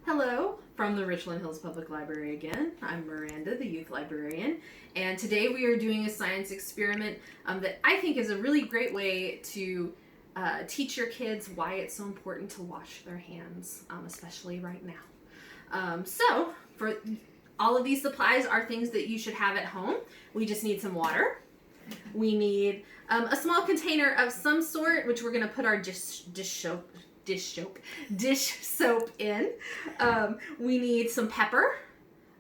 Hello from the Richland Hills Public Library again. I'm Miranda, the youth librarian, and today we are doing a science experiment that I think is a really great way to teach your kids why it's so important to wash their hands, especially right now. So, for all of these supplies are things that you should have at home. We just need some water. We need a small container of some sort, which we're going to put our dish soap in. We need some pepper,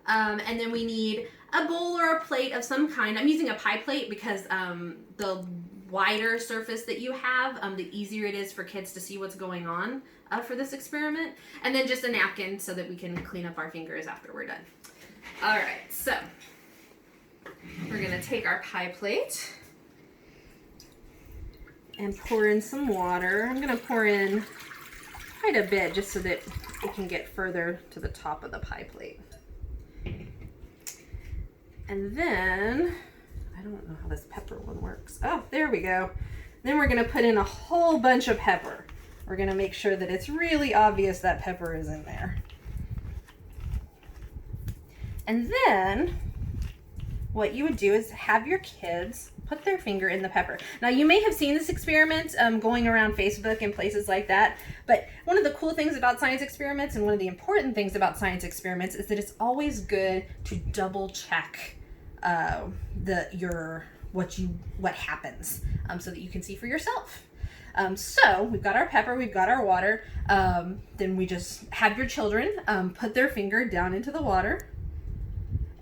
and then we need a bowl or a plate of some kind. I'm using a pie plate because the wider surface that you have, the easier it is for kids to see what's going on for this experiment. And then just a napkin so that we can clean up our fingers after we're done. All right, so we're gonna take our pie plate and pour in some water. I'm gonna pour in quite a bit just so that it can get further to the top of the pie plate. And then, I don't know how this pepper one works. Oh, there we go. Then we're gonna put in a whole bunch of pepper. We're gonna make sure that it's really obvious that pepper is in there. And then, what you would do is have your kids put their finger in the pepper. Now, you may have seen this experiment going around Facebook and places like that, but one of the cool things about science experiments and one of the important things about science experiments is that it's always good to double check what happens so that you can see for yourself. So we've got our pepper, we've got our water, then we just have your children put their finger down into the water.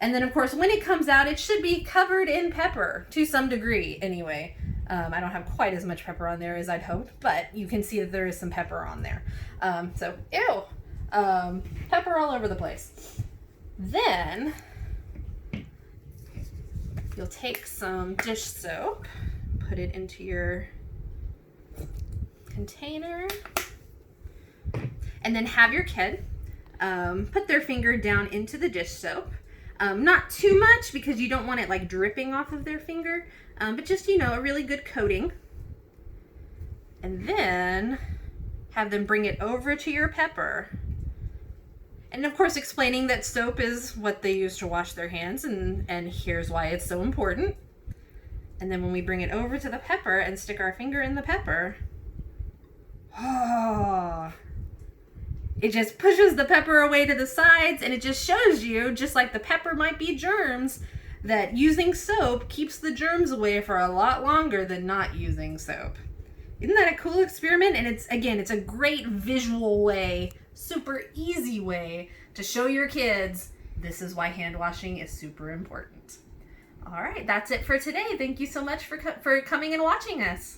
And then, of course, when it comes out, it should be covered in pepper to some degree anyway. I don't have quite as much pepper on there as I'd hoped, but you can see that there is some pepper on there. Pepper all over the place. Then you'll take some dish soap, put it into your container, and then have your kid put their finger down into the dish soap. Not too much because you don't want it like dripping off of their finger, but just, a really good coating. And then have them bring it over to your pepper. And of course explaining that soap is what they use to wash their hands, and here's why it's so important. And then when we bring it over to the pepper and stick our finger in the pepper, it just pushes the pepper away to the sides, and it just shows you, just like the pepper might be germs, that using soap keeps the germs away for a lot longer than not using soap. Isn't that a cool experiment? And it's a great visual way, super easy way to show your kids this is why hand washing is super important. All right, that's it for today. Thank you so much for coming and watching us.